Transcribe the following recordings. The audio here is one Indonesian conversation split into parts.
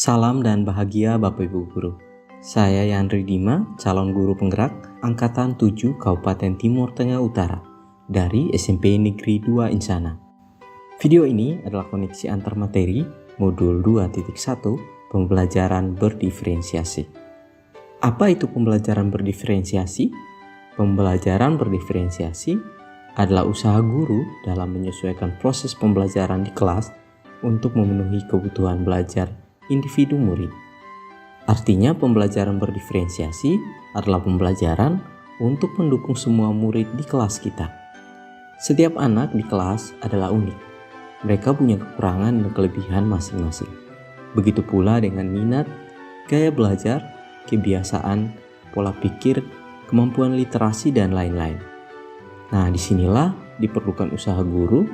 Salam dan bahagia Bapak Ibu Guru. Saya Yandri Dima, calon guru penggerak Angkatan 7 Kabupaten Timur Tengah Utara dari SMP Negeri 2 Insana. Video ini adalah koneksi antar materi modul 2.1 pembelajaran berdiferensiasi. Apa itu pembelajaran berdiferensiasi? Pembelajaran berdiferensiasi adalah usaha guru dalam menyesuaikan proses pembelajaran di kelas untuk memenuhi kebutuhan belajar individu murid. Artinya pembelajaran berdiferensiasi adalah pembelajaran untuk mendukung semua murid di kelas kita. Setiap anak di kelas adalah unik. Mereka punya kekurangan dan kelebihan masing-masing. Begitu pula dengan minat, gaya belajar, kebiasaan, pola pikir, kemampuan literasi, dan lain-lain. Nah, disinilah diperlukan usaha guru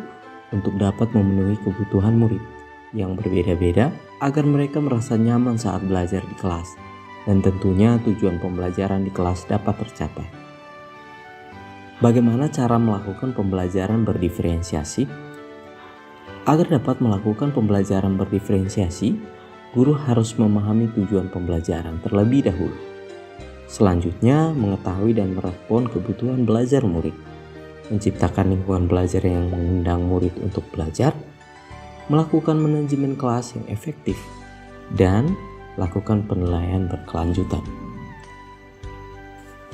untuk dapat memenuhi kebutuhan murid yang berbeda-beda agar mereka merasa nyaman saat belajar di kelas, dan tentunya tujuan pembelajaran di kelas dapat tercapai. Bagaimana cara melakukan pembelajaran berdiferensiasi? Agar dapat melakukan pembelajaran berdiferensiasi, guru harus memahami tujuan pembelajaran terlebih dahulu. Selanjutnya, mengetahui dan merespon kebutuhan belajar murid, menciptakan lingkungan belajar yang mengundang murid untuk belajar, melakukan manajemen kelas yang efektif, dan lakukan penilaian berkelanjutan.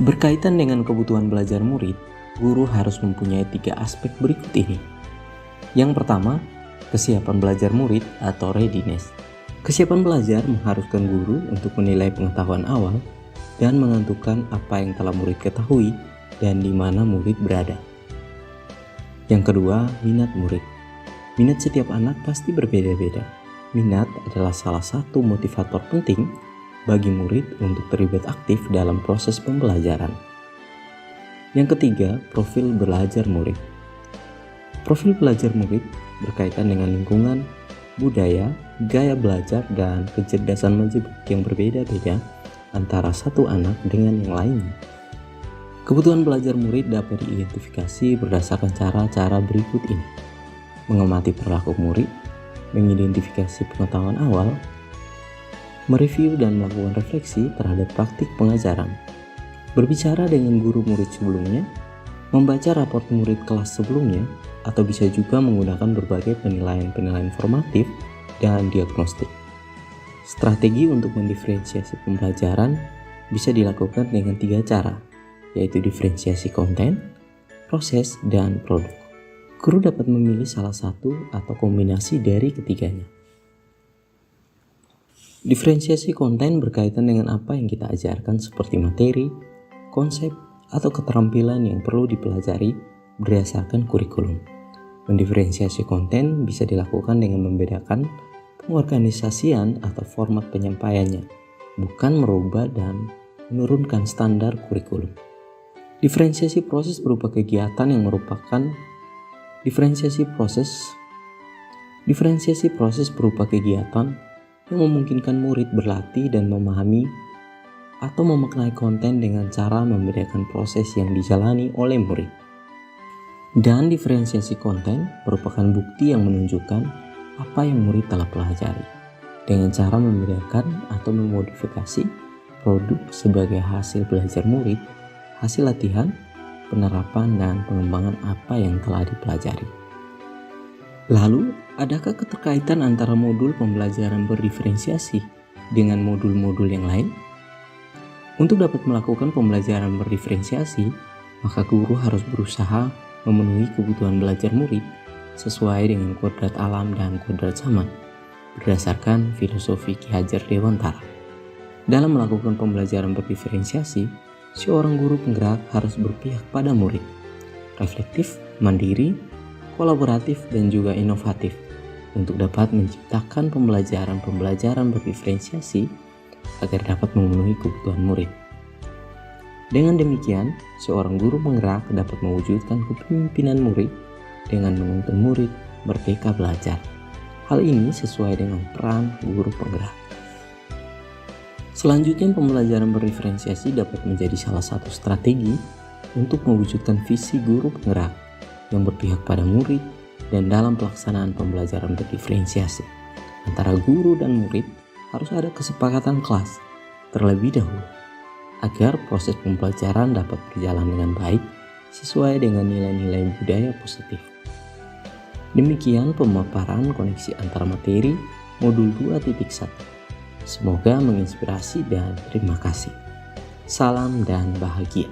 Berkaitan dengan kebutuhan belajar murid, guru harus mempunyai 3 aspek berikut ini. Yang pertama, kesiapan belajar murid atau readiness. Kesiapan belajar mengharuskan guru untuk menilai pengetahuan awal dan menentukan apa yang telah murid ketahui dan di mana murid berada. Yang kedua, minat murid. Minat setiap anak pasti berbeda-beda. Minat adalah salah satu motivator penting bagi murid untuk terlibat aktif dalam proses pembelajaran. Yang ketiga, profil belajar murid. Profil belajar murid berkaitan dengan lingkungan, budaya, gaya belajar, dan kecerdasan menjebak yang berbeda-beda antara satu anak dengan yang lainnya. Kebutuhan belajar murid dapat diidentifikasi berdasarkan cara-cara berikut ini: mengamati perilaku murid, mengidentifikasi pengetahuan awal, mereview dan melakukan refleksi terhadap praktik pengajaran, berbicara dengan guru murid sebelumnya, membaca raport murid kelas sebelumnya, atau bisa juga menggunakan berbagai penilaian formatif dan diagnostik. Strategi untuk mendiferensiasi pembelajaran bisa dilakukan dengan 3 cara, yaitu diferensiasi konten, proses, dan produk. Guru dapat memilih salah satu atau kombinasi dari ketiganya. Diferensiasi konten berkaitan dengan apa yang kita ajarkan seperti materi, konsep, atau keterampilan yang perlu dipelajari berdasarkan kurikulum. Mendiferensiasi konten bisa dilakukan dengan membedakan pengorganisasian atau format penyampaiannya, bukan merubah dan menurunkan standar kurikulum. Diferensiasi proses berupa kegiatan yang merupakan Diferensiasi proses berupa kegiatan yang memungkinkan murid berlatih dan memahami atau memaknai konten dengan cara membedakan proses yang dijalani oleh murid. Dan diferensiasi konten merupakan bukti yang menunjukkan apa yang murid telah pelajari dengan cara membedakan atau memodifikasi produk sebagai hasil belajar murid, hasil latihan, penerapan, dan pengembangan apa yang telah dipelajari. Lalu, adakah keterkaitan antara modul pembelajaran berdiferensiasi dengan modul-modul yang lain? Untuk dapat melakukan pembelajaran berdiferensiasi, maka guru harus berusaha memenuhi kebutuhan belajar murid sesuai dengan kodrat alam dan kodrat zaman, berdasarkan filosofi Ki Hajar Dewantara. Dalam melakukan pembelajaran berdiferensiasi, seorang guru penggerak harus berpihak pada murid, reflektif, mandiri, kolaboratif, dan juga inovatif untuk dapat menciptakan pembelajaran berdiferensiasi agar dapat memenuhi kebutuhan murid. Dengan demikian, seorang guru penggerak dapat mewujudkan kepemimpinan murid dengan menuntun murid merdeka belajar. Hal ini sesuai dengan peran guru penggerak. Selanjutnya, pembelajaran berdiferensiasi dapat menjadi salah satu strategi untuk mewujudkan visi guru penggerak yang berpihak pada murid dan dalam pelaksanaan pembelajaran berdiferensiasi antara guru dan murid harus ada kesepakatan kelas terlebih dahulu agar proses pembelajaran dapat berjalan dengan baik sesuai dengan nilai-nilai budaya positif. Demikian pemaparan koneksi antara materi modul 2.1. Semoga menginspirasi dan terima kasih. Salam dan bahagia.